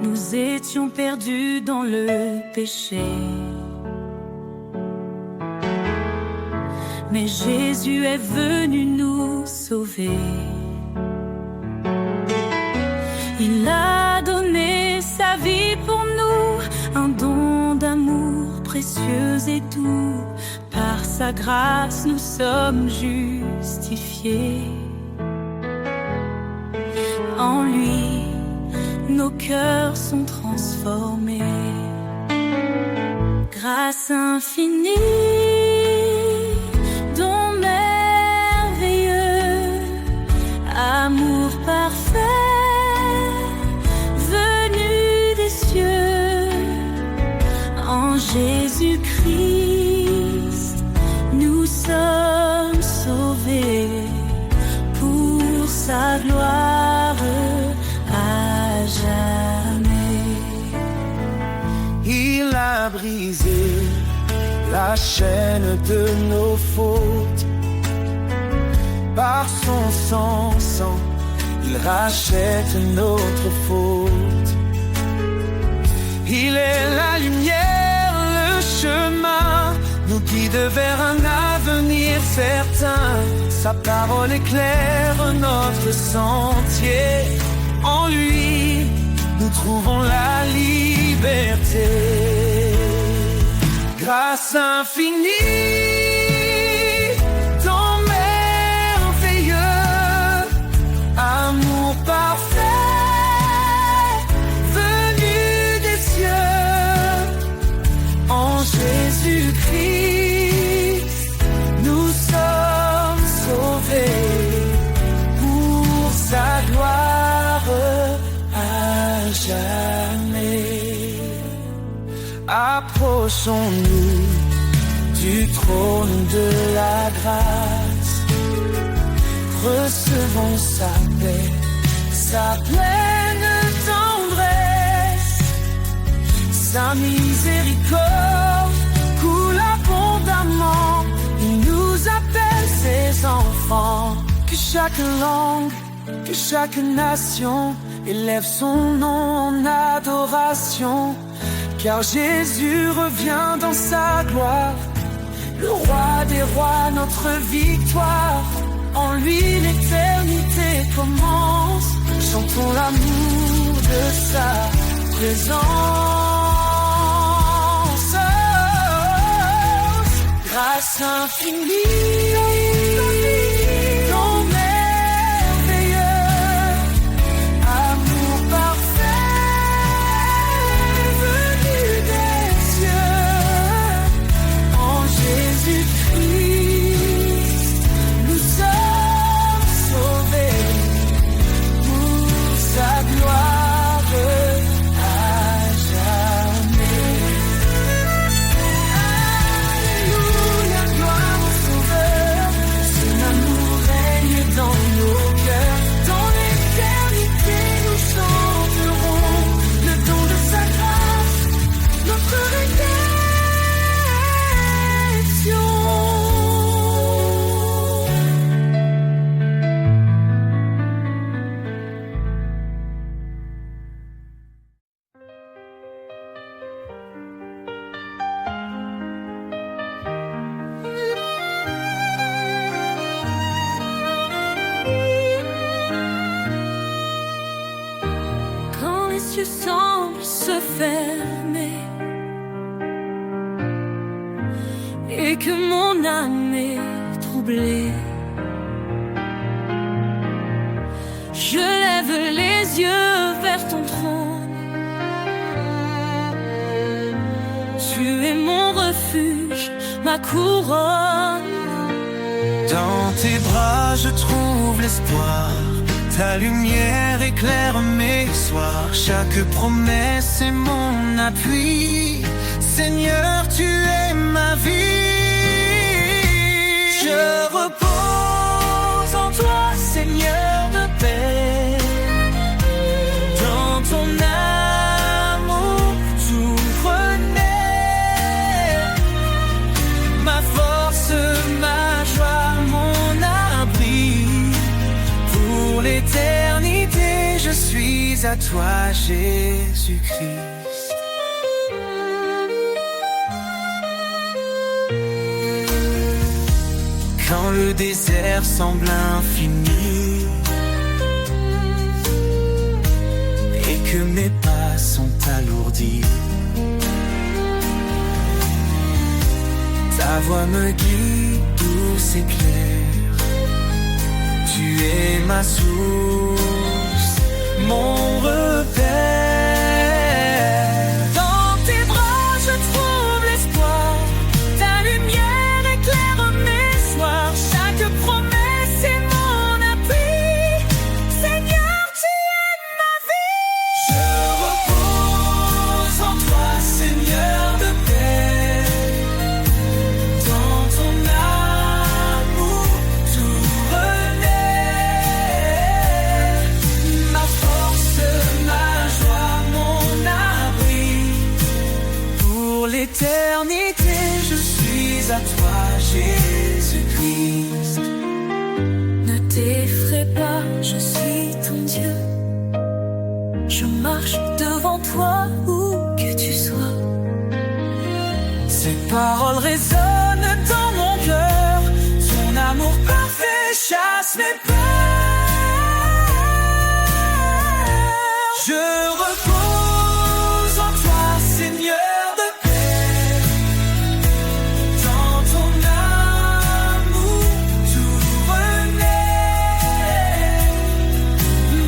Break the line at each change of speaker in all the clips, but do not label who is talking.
nous étions perdus dans le péché. Mais Jésus est venu nous sauver. Il a donné sa vie pour nous, un don d'amour précieux et doux. Par sa grâce, nous sommes justifiés. En lui, nos cœurs sont transformés. Grâce infinie, don merveilleux, amour parfait, venu des cieux. En Jésus-Christ, nous sommes sauvés pour sa gloire à jamais.
Il a brisé la chaîne de nos fautes. Par son sang, il rachète notre faute. Il est la lumière, le chemin, nous guide vers un avenir certain. Sa parole éclaire notre sentier. En lui, nous trouvons la liberté. Grâce infinie, don merveilleux, amour parfait, venu des cieux. En Jésus-Christ, nous sommes sauvés pour sa gloire à jamais. Approchons-nous du trône de la grâce. Recevons sa paix, sa pleine tendresse. Sa miséricorde coule abondamment. Il nous appelle ses enfants. Que chaque langue, que chaque nation élève son nom en adoration. Car Jésus revient dans sa gloire, le roi des rois, notre victoire. En lui l'éternité commence, chantons l'amour de sa présence. Grâce infinie, don merveilleux, amour parfait, venu des cieux. En Jésus-Christ, nous sommes sauvés pour sa gloire à jamais. Alléluia, gloire au Sauveur. Son amour règne dans nos cœurs. Dans l'éternité, nous chanterons le don de sa grâce, notre rédemption.
Quand les cieux semblent se fermer et que mon âme est troublée, je lève les yeux vers ton trône. Tu es mon refuge, ma couronne.
Dans tes bras je trouve l'espoir. Ta lumière éclaire mes soirs. Chaque promesse est mon appui. Seigneur, tu es ma vie. Je repose en toi, Seigneur de paix. Dans ton amour tout renaît. Ma force, ma joie, mon abri. Pour l'éternité, je suis à toi, Jésus-Christ. Quand le désert semble infini et que mes pas sont alourdis, ta voix me guide douce et claire. Tu es ma source, mon repère. Dans tes bras je trouve l'espoir. Ta lumière éclaire mes soirs. Chaque promesse est mon appui. Seigneur, tu es ma vie. Je repose en toi, Seigneur de paix. Dans ton amour tout renaît. Ma force, ma joie, mon abri. Pour l'éternité, je suis à toi, Jésus-Christ. Ne t'effraie pas, je suis ton Dieu. Je marche devant toi où que tu sois. Ces paroles résonnent dans mon cœur. Ton amour parfait chasse mes peurs. Je repose en toi, Seigneur de paix. Dans ton amour tout renaît.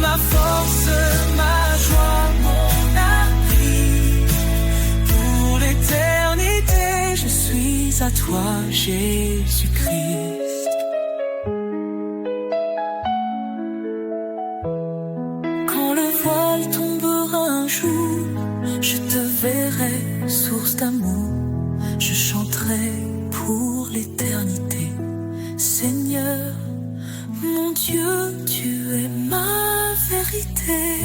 Ma force, ma joie, mon abri. Pour l'éternité, je suis à toi, Jésus-Christ. Quand le voile tombera un jour, je te verrai, source d'amour. Je chanterai pour l'éternité. Seigneur, mon Dieu, tu es ma vérité.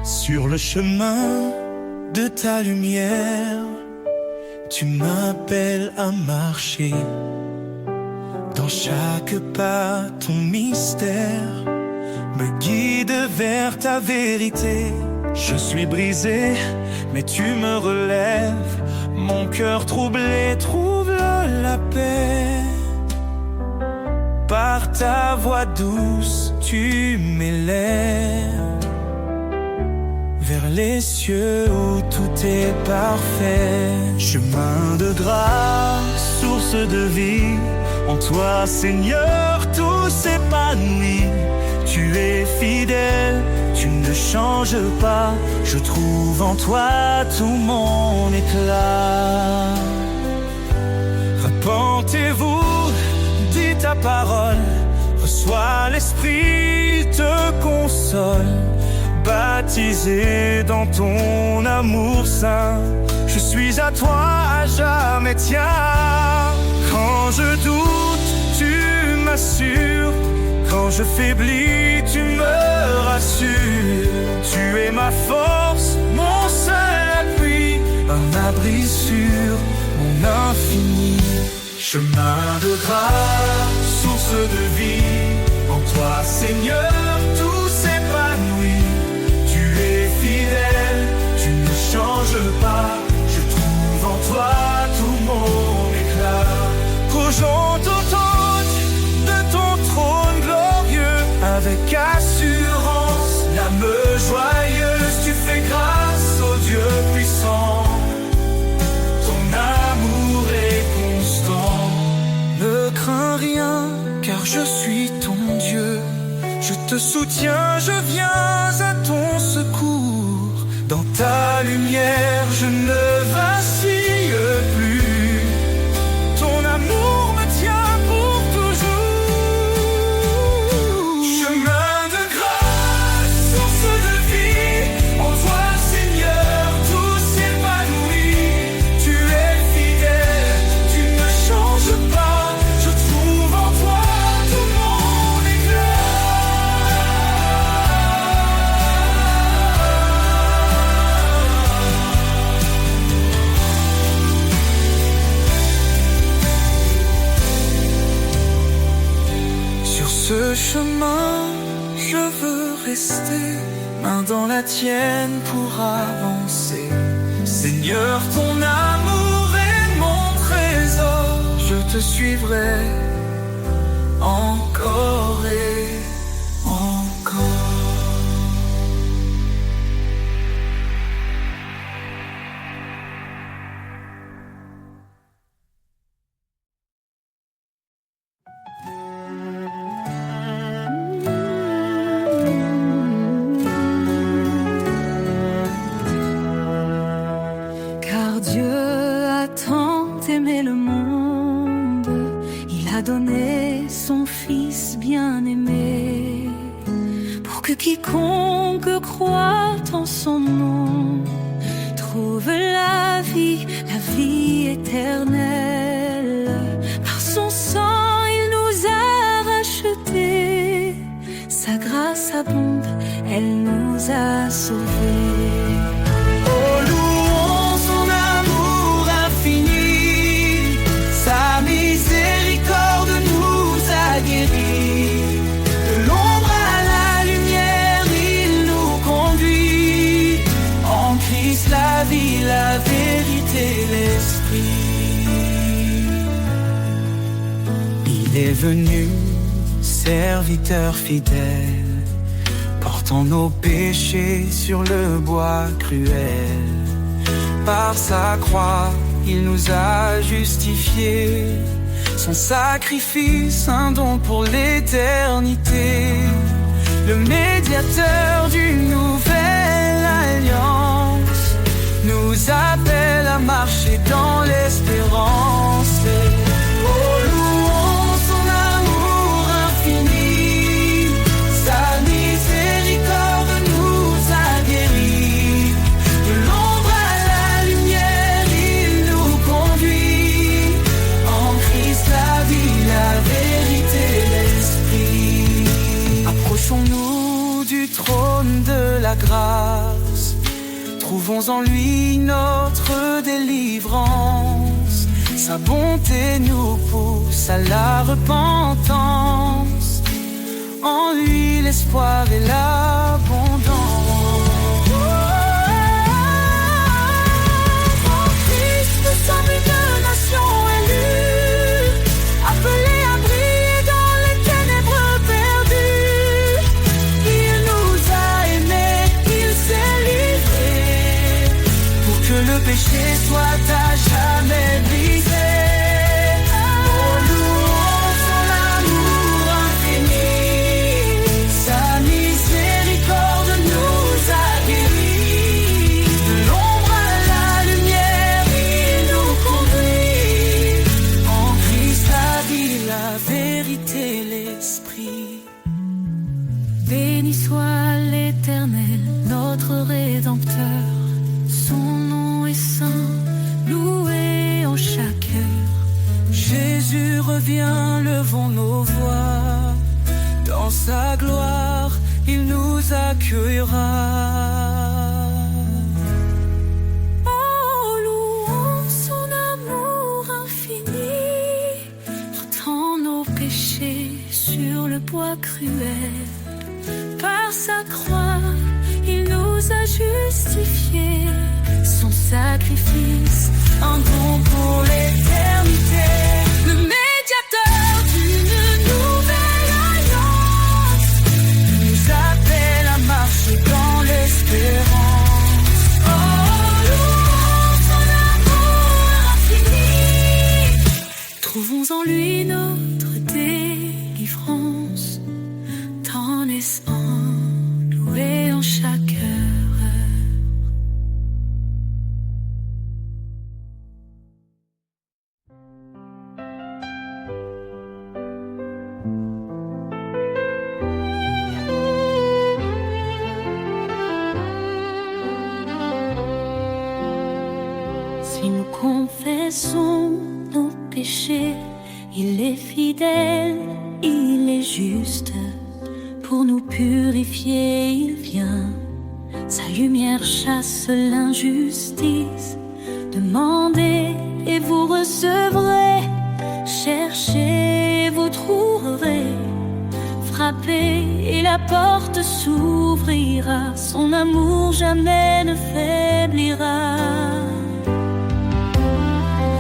Sur le chemin de ta lumière, tu m'appelles à marcher. Dans chaque pas, ton mystère me guide vers ta vérité. Je suis brisé, mais tu me relèves. Mon cœur troublé trouve la paix. Par ta voix douce, tu m'élèves vers les cieux où tout est parfait. Chemin de grâce, source de vie, en toi, Seigneur, tout s'épanouit. Tu es fidèle, tu ne changes pas. Je trouve en toi tout mon éclat. Repentez-vous, dis ta parole. Reçois l'Esprit, te console. Baptisé dans ton amour saint, je suis à toi à jamais, tiens. Quand je doute, tu m'assures. Quand je faiblis, tu me rassures. Tu es ma force, mon seul appui, un abri sûr, mon infini. Chemin de grâce, source de vie, en toi, Seigneur, tout s'épanouit. Fidèle, tu ne changes pas. Je trouve en toi tout mon éclat. Qu'aux gens t'entendent de ton trône glorieux, avec assurance, l'âme joyeuse, tu fais grâce au Dieu puissant. Ton amour est constant. Ne crains rien, car je suis ton Dieu. Je te soutiens, je viens à ton secours. Dans ta lumière, je ne vacille plus. Ton amour me tient pour toujours. Chemin de grâce, source de vie, en toi, Seigneur, tout s'épanouit. Tu es fidèle, tu ne changes pas. Je trouve en toi ce chemin, je veux rester, main dans la tienne pour avancer. Seigneur, ton amour est mon trésor, je te suivrai encore et encore.
Car Dieu a tant aimé le monde, il a donné son Fils bien-aimé, pour que quiconque croit en son nom trouve la vie éternelle. Par son sang, il nous a rachetés, sa grâce abonde, elle nous a sauvés.
Oh, louons son amour infini, sa miséricorde nous a guéris. De l'ombre à la lumière, il nous conduit. En Christ la vie, la vérité, l'esprit. Il est venu, serviteur fidèle, portant nos péchés sur le bois cruel. Par sa croix, il nous a justifiés. Son sacrifice, un don pour l'éternité. Le médiateur d'une nouvelle alliance nous appelle à marcher dans l'espérance. Oh, louons son amour infini, sa miséricorde nous a guéris. De l'ombre à la lumière, il nous conduit. En Christ la vie, la vérité, l'esprit. Approchons-nous du trône de la grâce, trouvons en lui notre délivrance. Sa bonté nous pousse à la repentance, en lui l'espoir et l'abondance.
En Christ, nous sommes une nation élue, appelée à briller dans les ténèbres perdues. Il nous a aimés, il s'est livré,
Pour que le péché soit à jamais brisé. Oh, louons son amour infini, sa miséricorde nous a guéris. De l'ombre à la lumière, il nous conduit. En Christ la vie, la vérité, l'esprit.
béni soit l'Éternel, notre Rédempteur. Son nom est saint, loué en chaque heure.
Jésus revient, levons nos voix. Dans sa gloire, il nous accueillera.
Oh, louons son amour infini, portant nos péchés sur le bois cruel. Par sa croix, il nous a justifiés. Son sacrifice, un don pour l'éternité. Le médiateur d'une nouvelle alliance nous appelle à marcher dans l'espérance. Oh, louons son amour infini, trouvons en lui notre délivrance. Tant naissant, loué en chaque heure. Si nous confessons nos péchés, il est fidèle, il est juste. Pour nous purifier, il vient. Sa lumière chasse l'injustice. Demandez et vous recevrez. Cherchez, vous trouverez. la porte s'ouvrira, son amour jamais ne faiblira.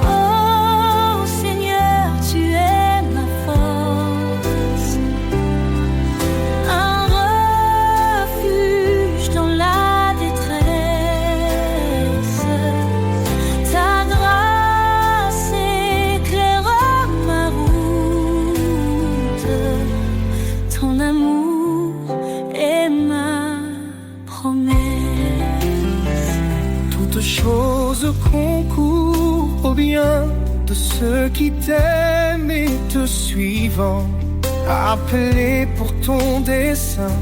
Oh Seigneur, tu es ma force, un refuge dans la détresse. Ta grâce éclairera ma route, ton amour est ma promesse.
Toutes choses concourent au bien de ceux qui t'aiment et te suivent. Appelés pour ton dessein,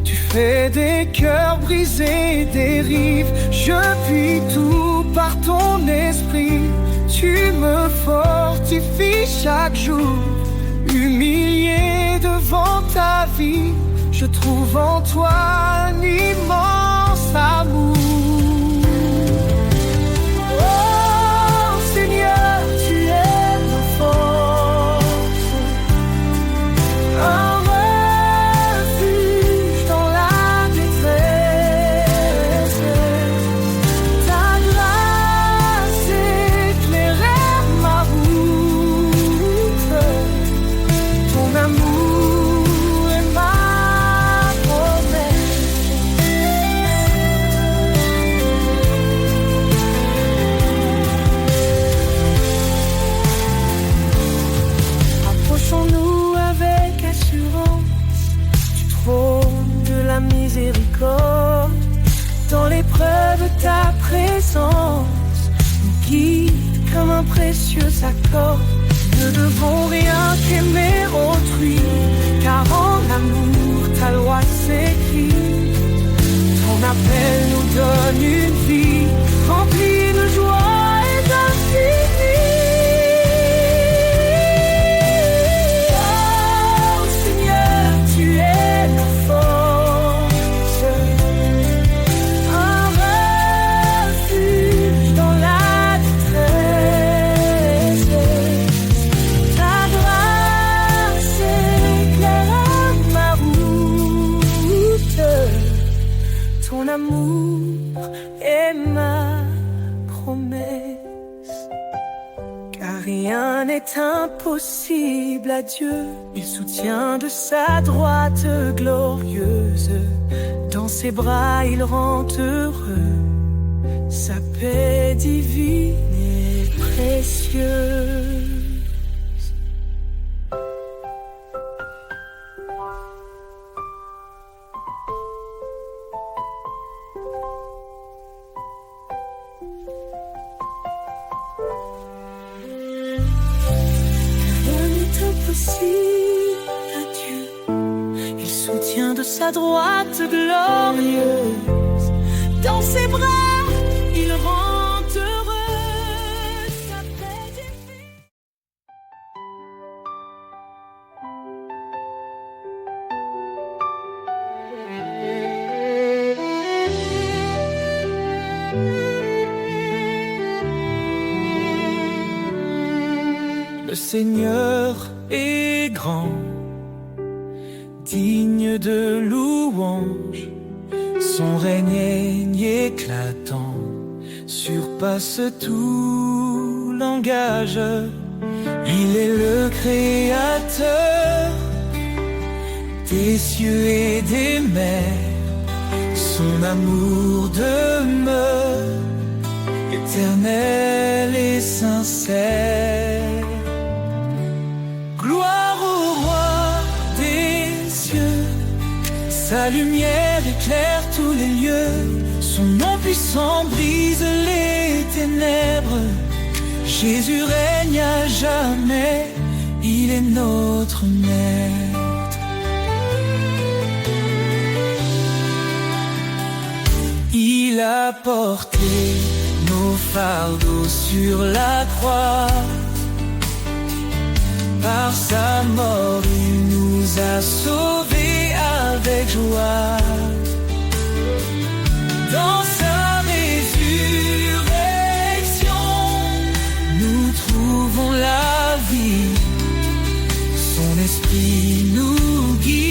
tu fais des cœurs brisés, des rives. Je vis tout par ton esprit. Tu me fortifies chaque jour. Humilié devant ta vie, je trouve en toi un immense amour. Oh Seigneur, tu es ma force, un refuge dans la détresse. Ta grâce éclairait ma route, ton amour est ma promesse. Approchons-nous avec assurance du trône de la miséricorde. Dans l'épreuve, ta présence nous guide comme un précieux accord. Ne devons rien qu'aimer autrui, car en amour ta loi s'écrit. Ton appel nous donne une vie remplie de joie et d'infini. Oh Seigneur, tu es ma force, un refuge dans la détresse. Ta grâce éclaire ma route, ton amour est ma promesse. Car rien n'est impossible à Dieu, il soutient de sa droite glorieuse. Dans ses bras il rend heureux, sa paix divine et précieuse. Rien n'est impossible à Dieu, il soutient de sa droite glorieuse. Dans ses bras, il rend heureux, sa paix divine. Le Seigneur est grand, digne de louange. Son règne éclatant surpasse tout langage. Il est le créateur des cieux et des mers. Son amour demeure éternel et sincère. Gloire au roi des cieux, sa lumière éclaire tous les lieux. Son nom puissant brise les ténèbres. Jésus règne à jamais, il est notre maître. Il a porté nos fardeaux sur la croix. Par sa mort, il nous a sauvés avec joie. Dans sa résurrection, nous trouvons la vie. Son esprit nous guide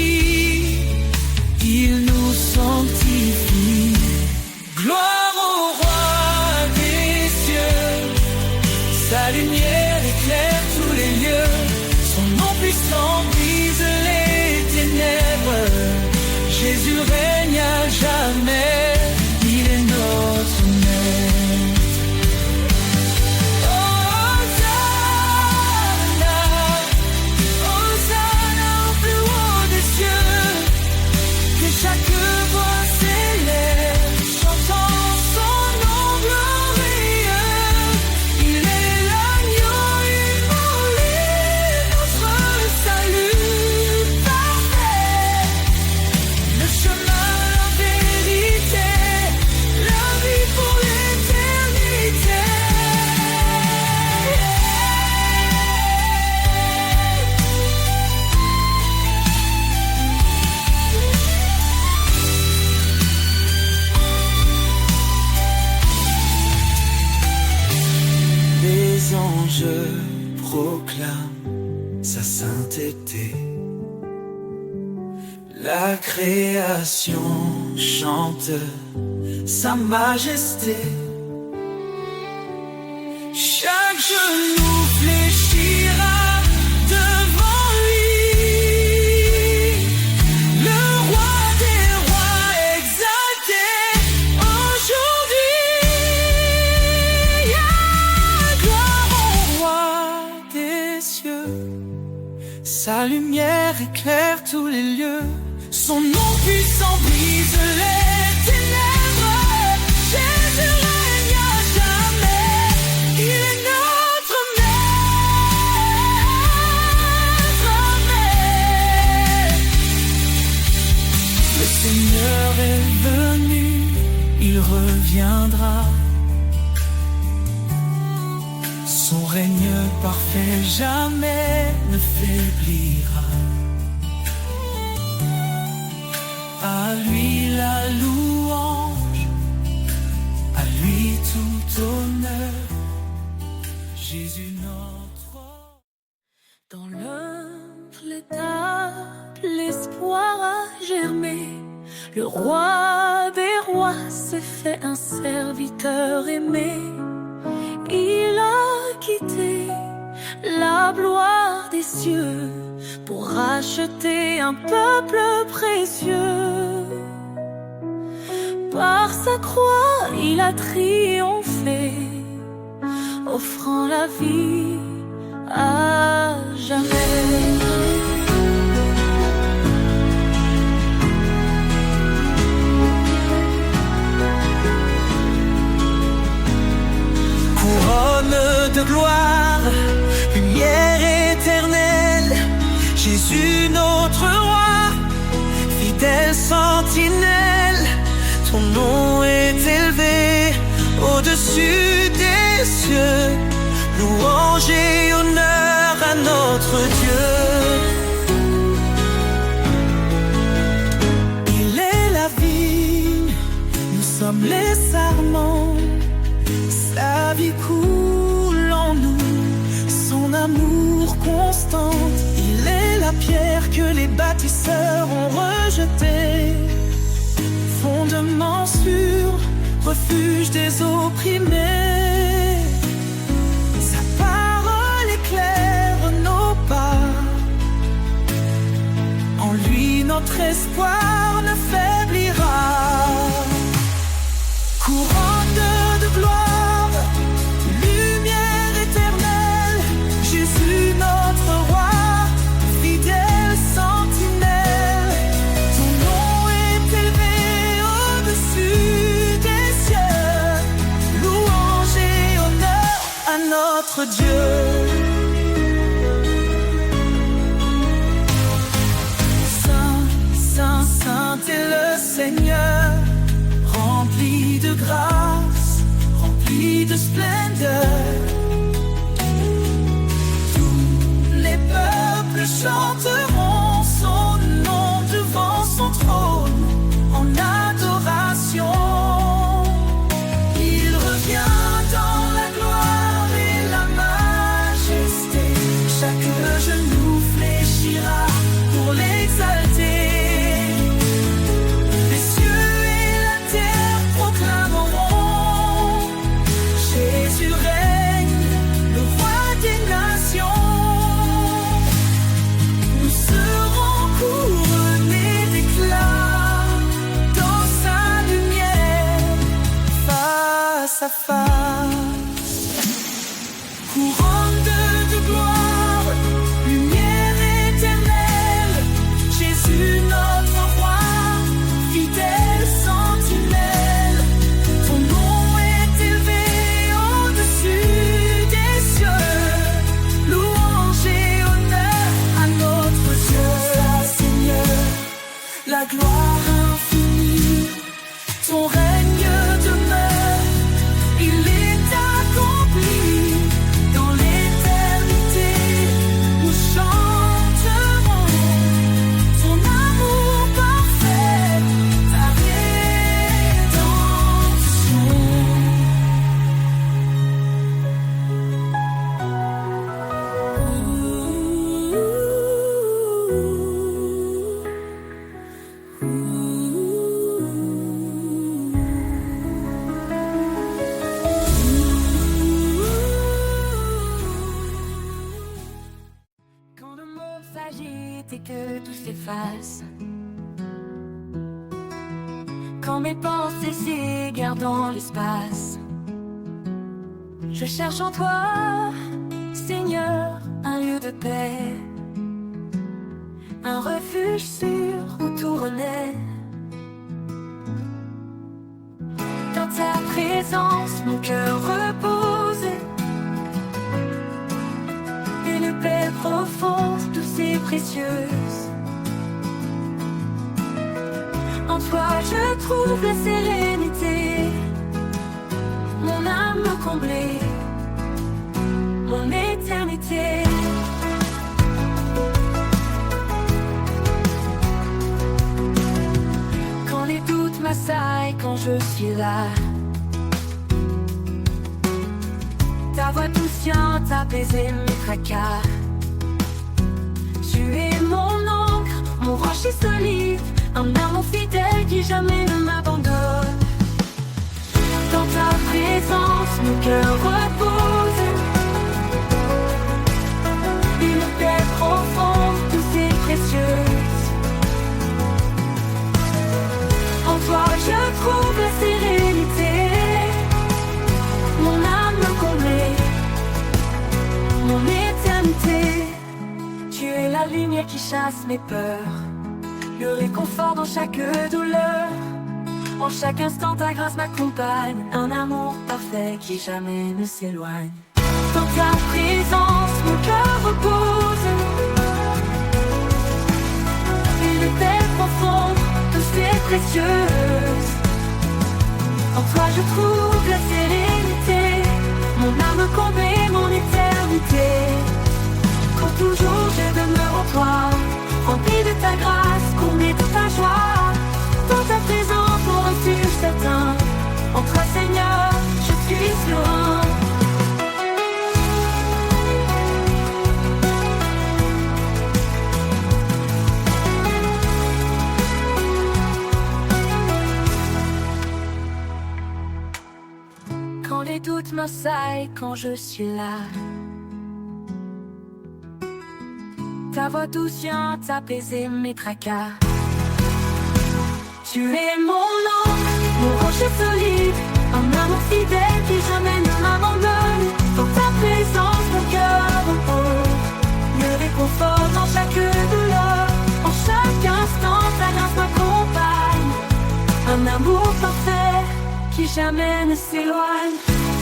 je proclame sa sainteté. La création chante sa majesté. Chaque genou fléchira devant lui, le roi des rois exalté aujourd'hui. Gloire au roi des cieux, sa lumière éclaire tous les lieux. Son nom puissant brise les ténèbres. Jésus règne à jamais. Il est notre maître. Le Seigneur est venu, il reviendra. Son règne parfait jamais ne faiblira. À lui la louange, à lui tout honneur, Jésus notre.
Dans l'humble étape, l'espoir a germé. Le roi des rois s'est fait un serviteur aimé. Il a quitté la gloire des cieux pour racheter un peuple précieux. Par sa croix, il a triomphé, offrant la vie à jamais.
Couronne de gloire, lumière éternelle, Jésus notre roi, fidèle sentinelle, ton nom est élevé au-dessus des cieux, louange et honneur à notre Dieu. Il est la vigne, nous sommes les sarments. Sa vie coule en nous, son amour constant. Il est la pierre que les bâtisseurs ont rejetée. Fondement sûr, refuge des opprimés. Sa parole éclaire nos pas. En lui notre espoir ne faiblira. Couronne de gloire, lumière éternelle, Jésus notre roi, fidèle sentinelle. Ton nom est élevé au-dessus des cieux, louange et honneur à notre Dieu. Saint, Saint, Saint est le Seigneur, rempli de grâce, rempli de splendeur. Tous les peuples chanteront son nom devant son trône en adoration. Il revient dans la gloire et la majesté. Chaque genou fléchira pour l'exalter. Les cieux et la terre proclameront Jésus règne, le roi des nations. Nous serons couronnés d'éclat dans sa lumière, face à face. Couronne de gloire, lumière éternelle, Jésus notre roi, fidèle sentinelle. Ton nom est élevé au-dessus des cieux, louange et honneur à notre Dieu. Seigneur, la gloire infinie, ton règne demeure, il est
Quand mes pensées s'égarent dans l'espace, je cherche en toi, Seigneur, un lieu de paix, un refuge sûr où tout renaît. Dans ta présence, mon cœur repose, une paix profonde, douce et précieuse. En toi je trouve la sérénité, mon âme comblée, mon éternité. Quand les doutes m'assaillent, quand je suis là, ta voix douciante apaiser mes tracas. Tu es mon ancre, mon rocher solide, un amour fidèle qui jamais ne m'abandonne. Dans ta présence, mon cœur repose, une paix profonde, douce et précieuse. En toi je trouve la sérénité, mon âme comblée, mon éternité. Tu es la lumière qui chasse mes peurs, le réconfort dans chaque douleur. En chaque instant ta grâce m'accompagne, un amour parfait qui jamais ne s'éloigne. Dans ta présence mon cœur repose, une paix profonde, douce et précieuse. En toi je trouve la sérénité, mon âme comblée, mon éternité. Quand toujours je demeure en toi, rempli de ta grâce, comblé de ta joie. Dans ta présence, mon refuge certain, en toi Seigneur, je suis serein. Quand les doutes m'assaillent, quand je suis là, ta voix douce vient apaiser mes tracas. Tu es mon ancre, mon rocher solide, un amour fidèle qui jamais ne m'abandonne. Dans ta présence mon cœur repose, le réconfort dans chaque douleur. En chaque instant ta grâce m'accompagne, un amour parfait qui jamais ne s'éloigne.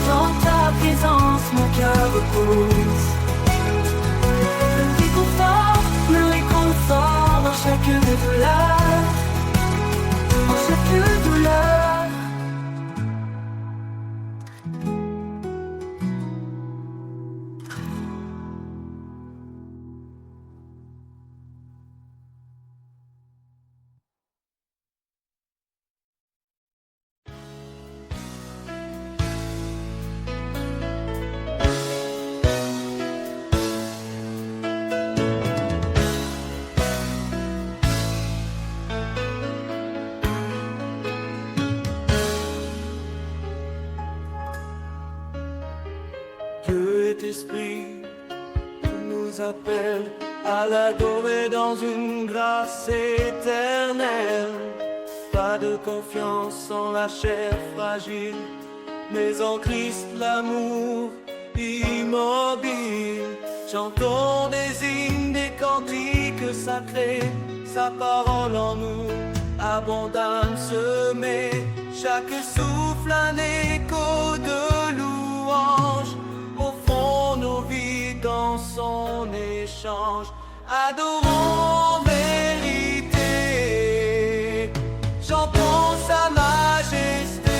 Dans ta présence mon cœur repose, le réconfort dans chaque douleur, dans chaque douleur.
Dieu est esprit, il nous appelle à l'adorer dans une grâce éternelle. Pas de confiance en la chair fragile, mais en Christ l'amour immobile. Chantons des hymnes, des cantiques sacrés, sa parole en nous abondante semée. Chaque souffle un écho de louange, offrons nos vies dans son échange. Adorons vérité, chantons sa majesté.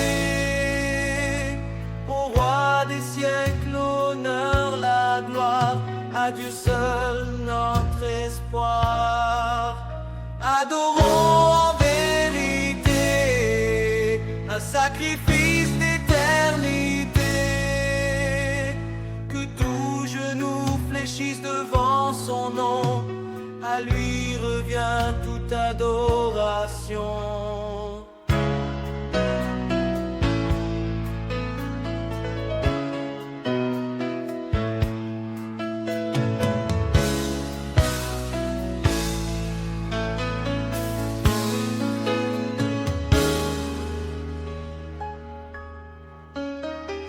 Au roi des siècles, l'honneur, la gloire, à Dieu seul notre espoir. Adorons en vérité, un sacrifice d'éternité. Que tout genou fléchisse devant son nom, à lui revient toute adoration.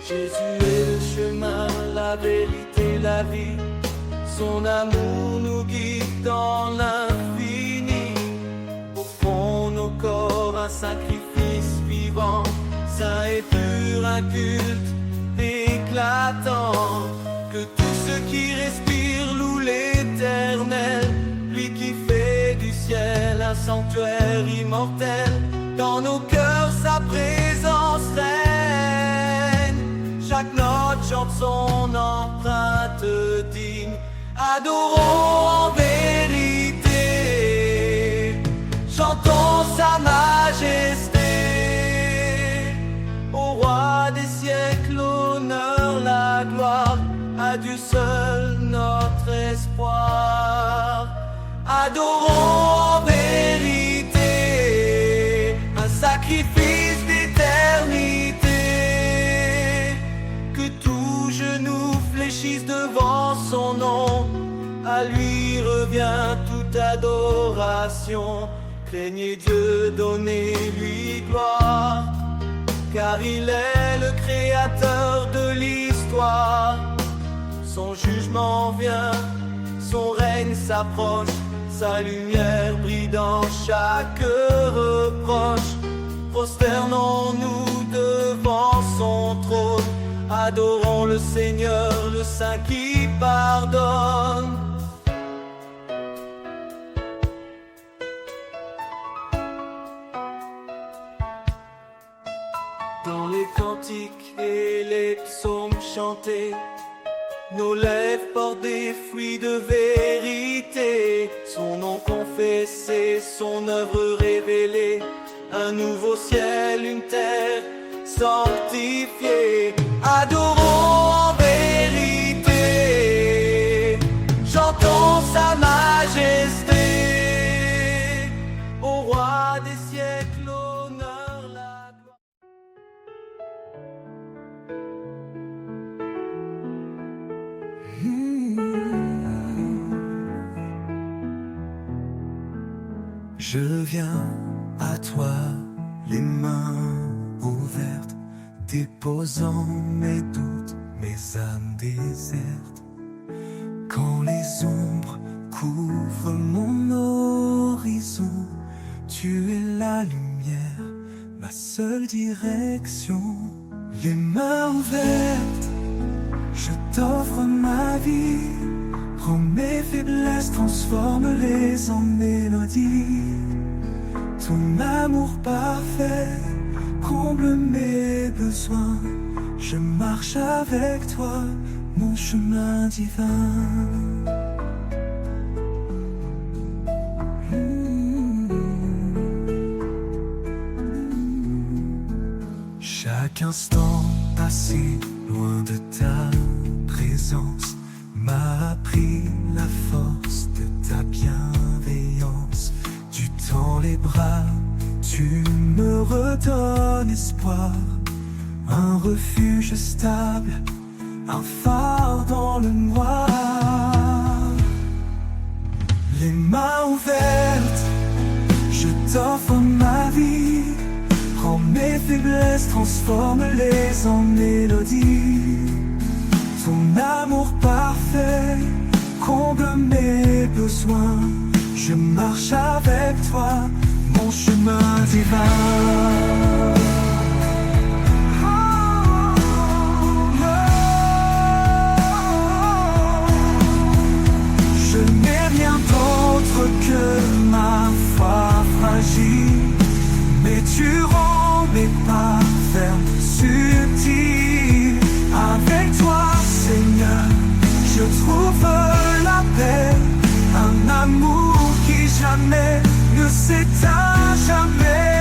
Jésus est le chemin, la vérité, la vie. Son amour nous guide dans l'infini. Offrons nos corps un sacrifice vivant, saint et pur, un culte éclatant. Que tous ceux qui respirent louent l'Éternel, lui qui fait du ciel un sanctuaire immortel. Dans nos cœurs sa présence règne, chaque note chante son empreinte digne. Adorons en vérité, chantons sa majesté. Au roi des siècles, l'honneur, la gloire, à Dieu seul notre espoir. Adorons en vérité, un sacrifice d'éternité. Que tout genou fléchisse devant son nom, à lui revient toute adoration. Craignez Dieu, donnez-lui gloire, car il est le créateur de l'histoire. Son jugement vient, son règne s'approche, sa lumière brille dans chaque reproche. Prosternons-nous devant son trône, adorons le Seigneur, le Saint qui pardonne. Dans les cantiques et les psaumes chantés, nos lèvres portent des fruits de vérité. Son nom confessé, son œuvre révélée, un nouveau ciel, une terre sanctifiée. Adorons en vérité, chantons sa majesté. Au roi des siècles, l'honneur, la gloire.
Je viens à toi, les mains ouvertes, déposant mes doutes, mes âmes désertes. Quand les ombres couvrent mon horizon, tu es la lumière, ma seule direction. Les mains ouvertes, je t'offre ma vie. Prends mes faiblesses, transforme-les en mélodie. Ton amour parfait comble mes besoins. Je marche avec toi, mon chemin divin. Chaque instant passé loin de ta présence m'a appris la force de ta bienveillance. Tu tends les bras, tu me redonnes espoir, un refuge stable, un phare dans le noir. Les mains ouvertes, je t'offre ma vie. Prends mes faiblesses, transforme-les en mélodie. Ton amour parfait comble mes besoins. Je marche avec toi, mon chemin divin. Je n'ai rien d'autre que ma foi fragile, mais tu rends mes pas fermes, subtils. Avec toi, Seigneur, je trouve la paix, un amour qui jamais ne s'éteint jamais.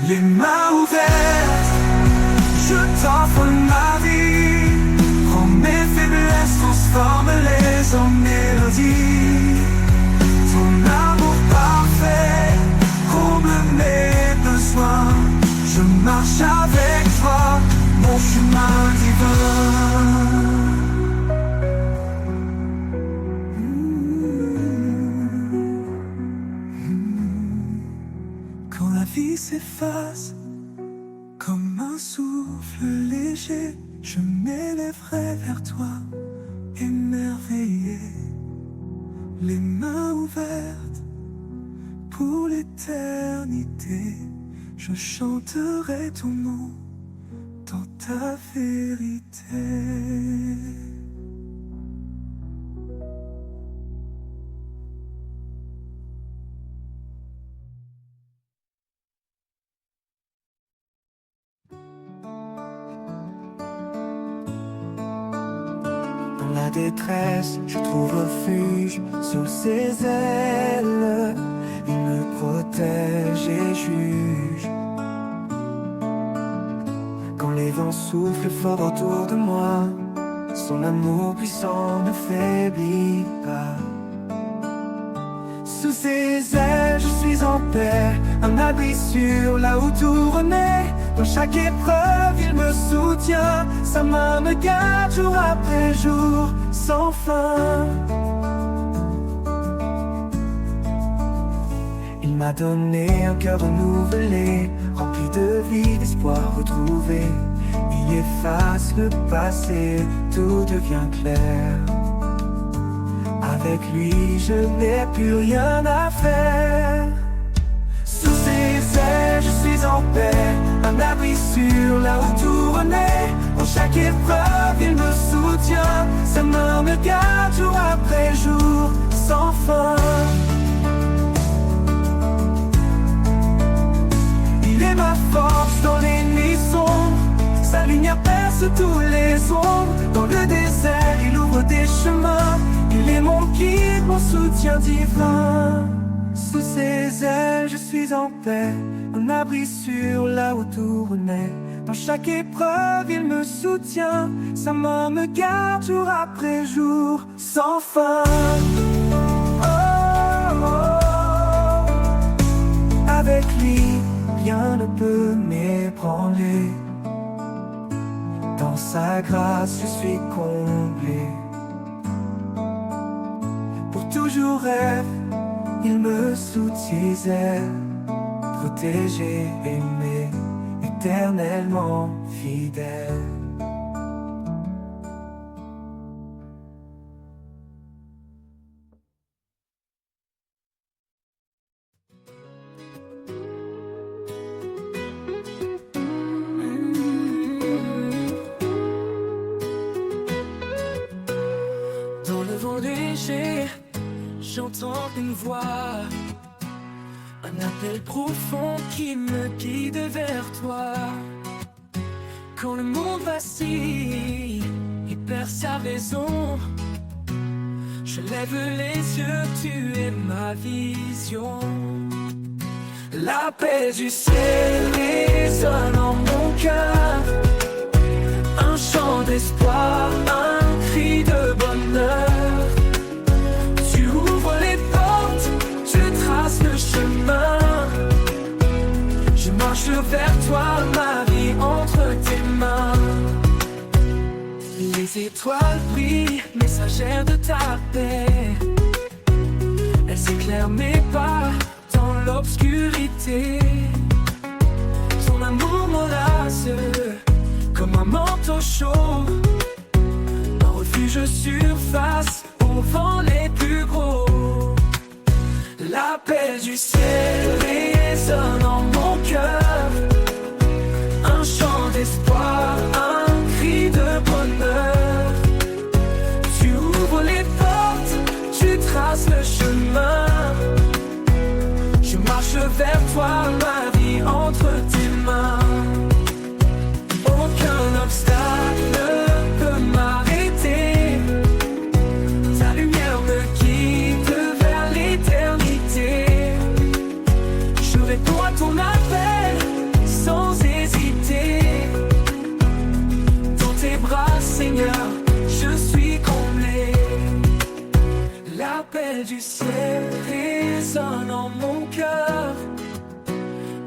Les mains ouvertes, je t'offre ma vie. Prends mes faiblesses, transforme-les en mélodie. Ton amour parfait comble mes besoins. Je marche avec toi, mon chemin divin. Quand la vie s'efface comme les mains ouvertes pour l'éternité. Je chanterai ton nom dans ta vérité.
Dans la détresse, je trouve refuge sous ses ailes. Il me protège et juge. Quand les vents soufflent fort autour de moi, son amour puissant ne faiblit pas. Sous ses ailes, je suis en paix, un abri sûr là où tout renaît. Dans chaque épreuve, il me soutient, sa main me garde jour après jour, sans fin. Il m'a donné un cœur renouvelé, rempli de vie, d'espoir retrouvé. Il efface le passé, tout devient clair. Avec lui, je n'ai plus rien à faire. Sous ses ailes, je suis en paix, un abri sûr là où tout renaît. Dans chaque épreuve, il me soutient, sa main me garde jour après jour, sans fin. Il est ma force dans les nuits sombres, sa lumière perce tous les ombres. Dans le désert, il ouvre des chemins, il est mon guide, mon soutien divin. Sous ses ailes, je suis en paix, un abri sûr là où tout renaît. Dans chaque épreuve, il me soutient, sa main me garde jour après jour, sans fin. Oh, oh. Avec lui, rien ne peut m'ébranler. Dans sa grâce, je suis comblé. Pour toujours rêve, il me sous ses ailes, protégé, aimé, éternellement fidèle.
Dans le vent léger, j'entends une voix, un appel profond qui me guide vers toi. Quand le monde vacille et perd sa raison, je lève les yeux, tu es ma vision. La paix du ciel résonne en mon cœur, un chant d'espoir, un cri de bonheur. Tu ouvres les portes, tu traces le chemin. Je marche vers toi, ma vie entre tes mains. Les étoiles brillent, messagères de ta paix. Elles éclairent mes pas dans l'obscurité. Ton amour m'enlace comme un manteau chaud, un refuge sur face aux vents les plus gros. L'appel du ciel résonne en mon cœur, un chant d'espoir, un cri de bonheur. Tu ouvres les portes, tu traces le chemin. Je marche vers toi, ma vie entre tes mains. Aucun obstacle ne peut m'arrêter. Ta lumière me guide vers l'éternité. Je réponds à ton appel sans hésiter. Dans tes bras, Seigneur, je suis comblé. L'appel du ciel résonne en mon cœur,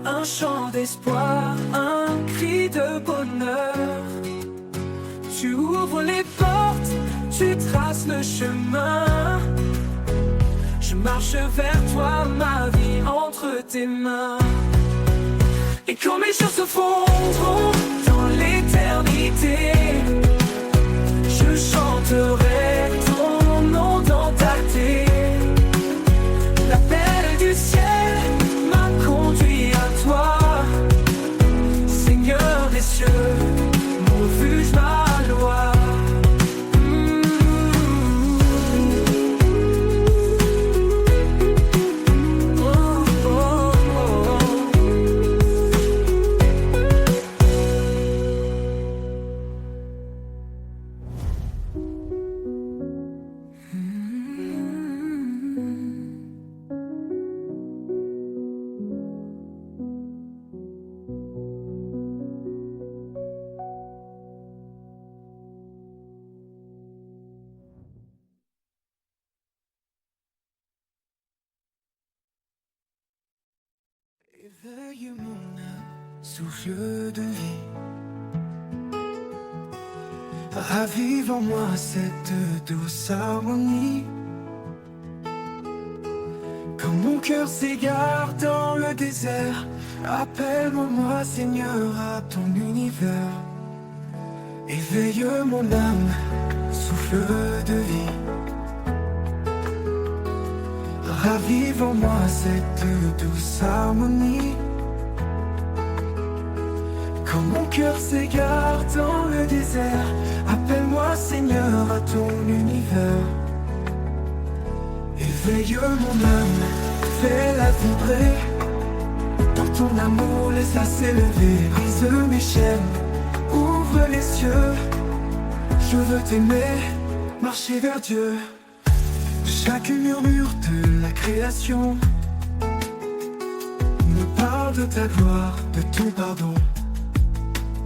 un chant d'espoir, un cri de bonheur. Tu ouvres les portes, tu traces le chemin. Je marche vers toi, ma vie entre tes mains. Et quand mes jours se fondront dans l'éternité, je chanterai ton nom dans ta terre.
Éveille mon âme, souffle de vie. Ravive en moi cette douce harmonie. Quand mon cœur s'égare dans le désert, appelle-moi Seigneur à ton univers. Éveille mon âme, souffle de vie. Ravive en moi cette douce harmonie. Quand mon cœur s'égare dans le désert, appelle-moi Seigneur à ton univers. Éveille mon âme, fais-la vibrer. Dans ton amour, laisse-la s'élever. Brise mes chaînes, ouvre les cieux. Je veux t'aimer, marcher vers Dieu. Chaque murmure de la création me parle de ta gloire, de ton pardon.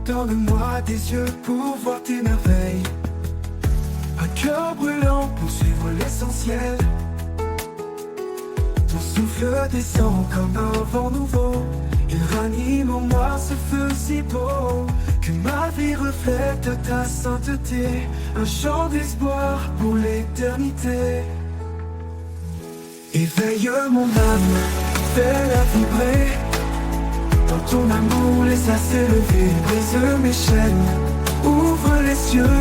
Donne-moi des yeux pour voir tes merveilles, un cœur brûlant pour suivre l'essentiel. Ton souffle descend comme un vent nouveau. Il ranime en moi ce feu si beau, que ma vie reflète ta sainteté, un chant d'espoir pour l'éternité. Éveille mon âme, fais-la vibrer. Dans ton amour, laisse-la s'élever. Brise mes chaînes, ouvre les cieux.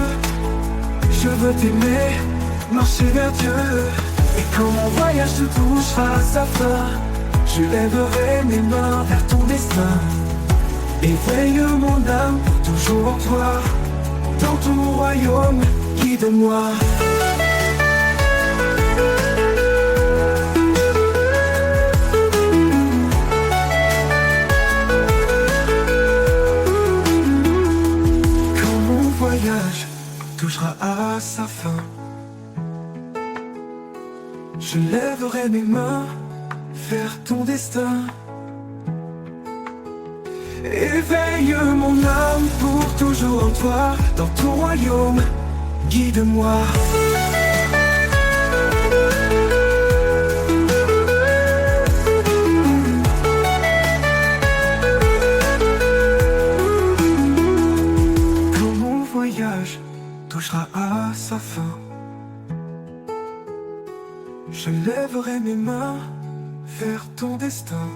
Je veux t'aimer, marcher vers Dieu. Et quand mon voyage te touchera à sa fin, je lèverai mes mains vers ton destin. Éveille mon âme, toujours en toi. Dans ton royaume, guide-moi. Touchera à sa fin, je lèverai mes mains vers ton destin. Éveille mon âme pour toujours en toi. Dans ton royaume, guide-moi. Quand mon voyage touchera à sa fin, je lèverai mes mains vers ton destin.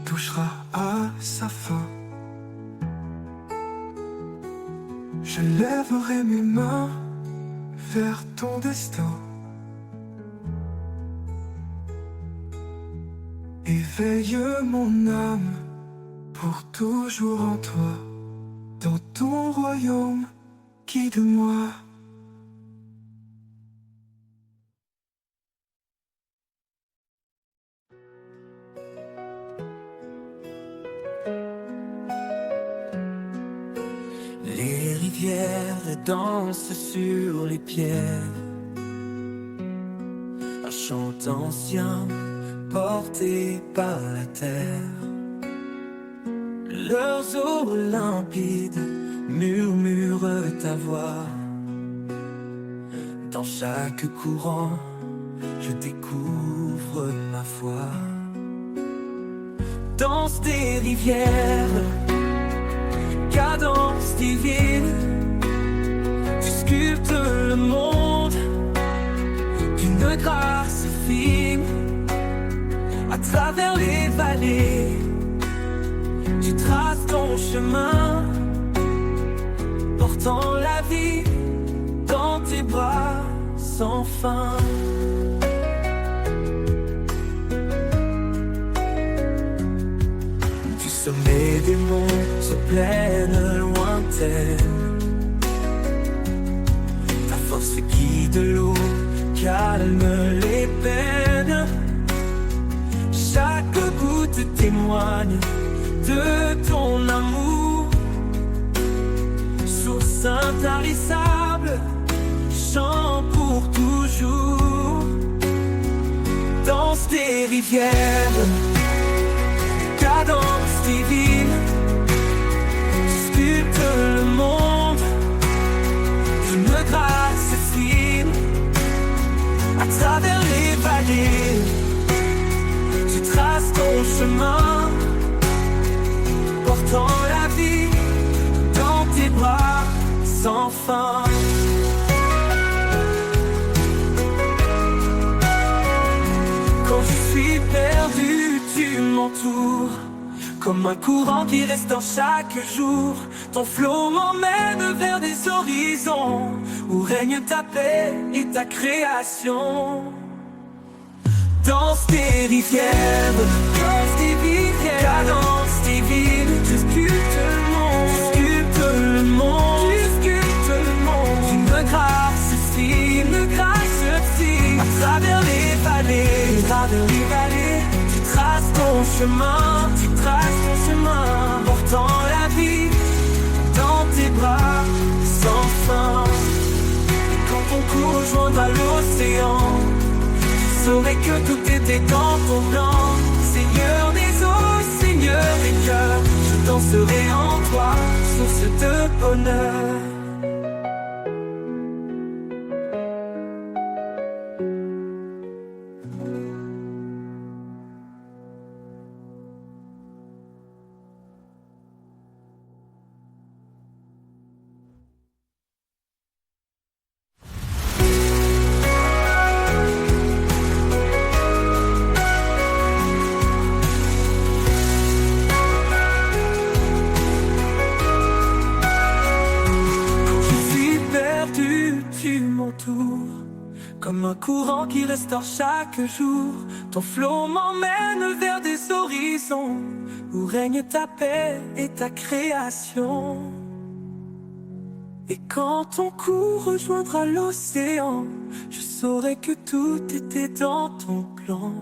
Touchera à sa fin, je lèverai mes mains vers ton destin. Éveille mon âme pour toujours en toi. Dans ton royaume, guide-moi.
Les rivières dansent sur les pierres, un chant ancien porté par la terre. Leurs eaux limpides murmurent ta voix. Dans chaque courant, je découvre ma foi. Danse des rivières, cadence divine, tu sculptes le monde d'une grâce fine. À travers les vallées, tu traces ton chemin, portant la vie dans tes bras sans fin. Du sommet des monts, ce plaine lointaine, ta force guide l'eau, calme les peines. Chaque goutte témoigne de ton amour. Source intarissable, chant pour toujours. Danse des rivières, cadence divine, sculpte le monde d'une grâce fine. À travers les vallées, tu traces ton chemin, portant la vie dans tes bras sans fin. Quand je suis perdu, tu m'entoures, comme un courant qui reste dans chaque jour. Ton flot m'emmène vers des horizons où règne ta paix et ta création. Danse des rivières, cadence divine, tu sculptes le monde, d'une grâce fine, à travers les vallées, tu traces ton chemin, portant la vie dans tes bras sans fin. Et quand ton cours rejoindra l'océan, je saurai que tout était dans ton plan. Seigneur des eaux, Seigneur des cœurs, je danserai en toi, source de bonheur. Comme un courant qui restaure chaque jour, ton flot m'emmène vers des horizons où règne ta paix et ta création. Et quand ton cours rejoindra l'océan, je saurai que tout était dans ton plan.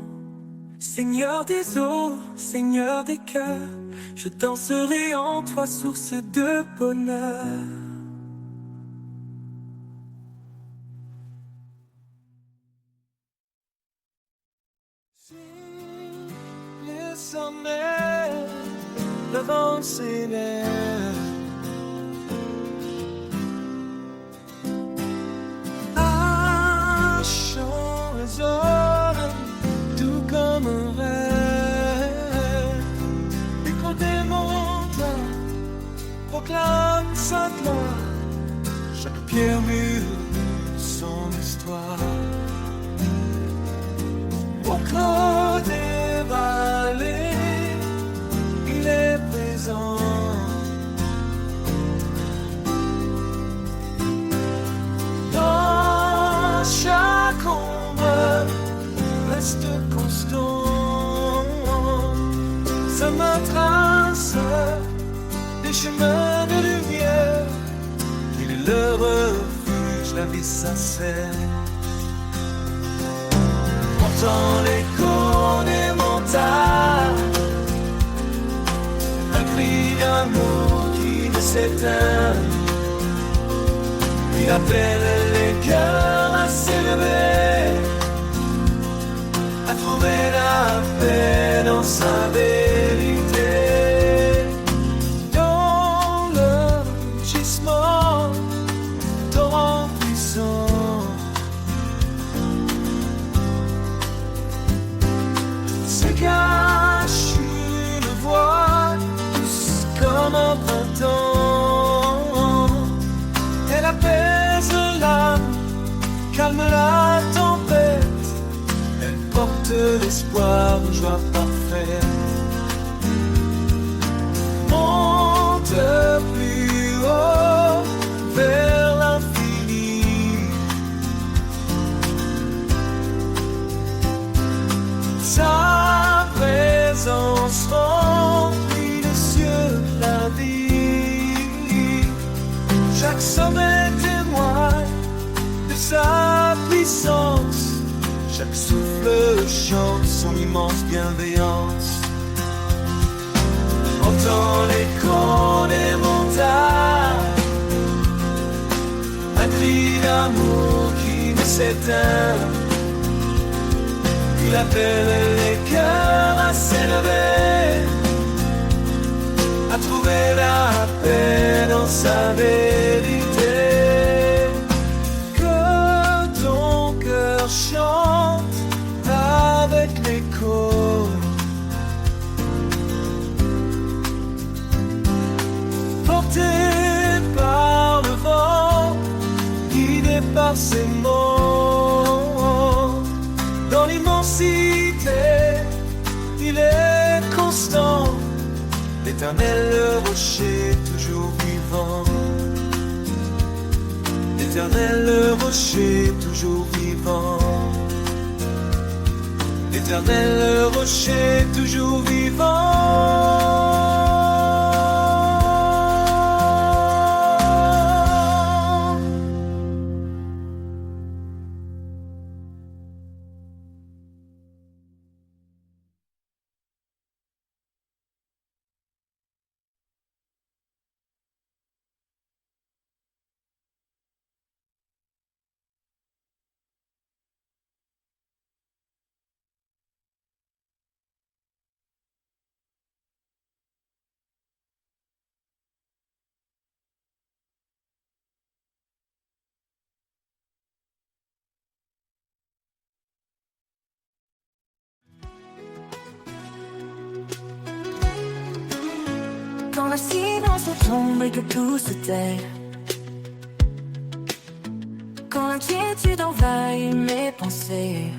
Seigneur des eaux, Seigneur des cœurs, je danserai en toi, source de bonheur.
Le sommet, le vent s'élève. Un chant résonne, tout comme un rêve. L'écho des montagnes proclame sa gloire. Chaque pierre murmure son histoire. Au creux des vallées, il est présent. Dans chaque ombre, reste constant. Ça me trace des chemins de lumière. Il est le refuge, la vie sincère. Dans l'écho des montagnes, un cri d'amour qui ne s'éteint. Il appelle les cœurs à s'élever, à trouver la paix dans sa vérité. Dans le gisement, torrent puissant, cache une voix douce comme un printemps. Elle apaise l'âme, calme la tempête. Elle porte l'espoir, une joie parfaite. Monte plus haut vers l'infini. Sa présence remplit les cieux, la vie. Chaque sommet témoigne de sa puissance. Chaque souffle chante son immense bienveillance.
Entends l'écho des montagnes, un cri d'amour qui ne s'éteint. Il appelle les cœurs à s'élever, à trouver la paix dans sa vérité. Que ton cœur chante avec l'écho, porté par le vent, guidé par ses mots. Dans l'immensité, il est constant, l'Éternel le rocher toujours vivant. L'Éternel le rocher toujours vivant. L'Éternel le rocher toujours vivant.
Quand le silence tombe et que tout se tait, quand l'inquiétude envahit mes pensées,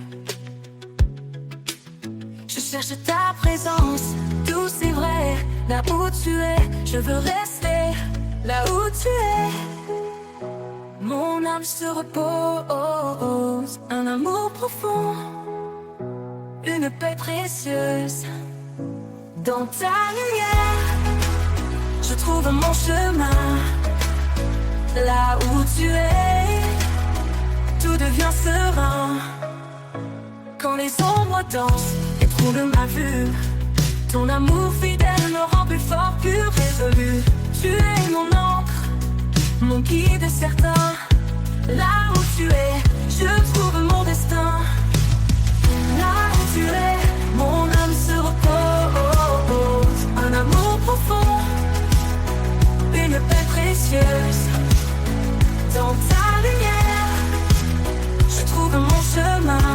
je cherche ta présence, tout c'est vrai. Là où tu es, je veux rester. Là où tu es, mon âme se repose. Un amour profond, une paix précieuse. Dans ta lumière, je trouve mon chemin. Là où tu es, tout devient serein. Quand les ombres dansent et troublent ma vue, ton amour fidèle me rend plus fort, plus résolu. Tu es mon encre, mon guide certain. Là où tu es, je trouve mon destin. Là où tu es, mon âme se repose. Un amour profond, une paix précieuse. Dans ta lumière, je trouve mon chemin.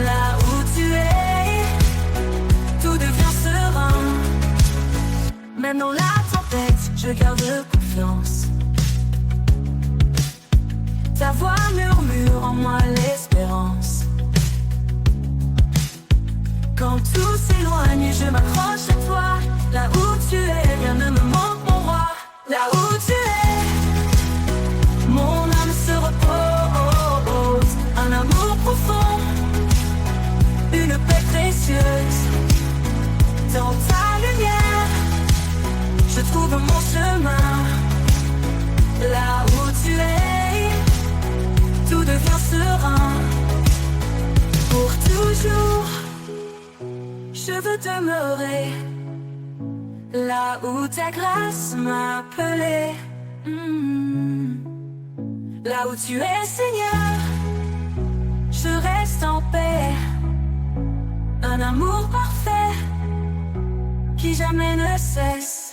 Là où tu es, tout devient serein. Même dans la tempête, je garde confiance. Ta voix murmure en moi l'espérance. Quand tout s'éloigne, je m'accroche à toi. Là où tu es, rien ne me manque, mon roi. Là où tu es, mon âme se repose. Un amour profond, une paix précieuse. Dans ta lumière, je trouve mon chemin. Là où tu es, tout devient serein. Pour toujours, je veux demeurer là où ta grâce m'a appelé. Là où tu es, Seigneur, je reste en paix. Un amour parfait qui jamais ne cesse.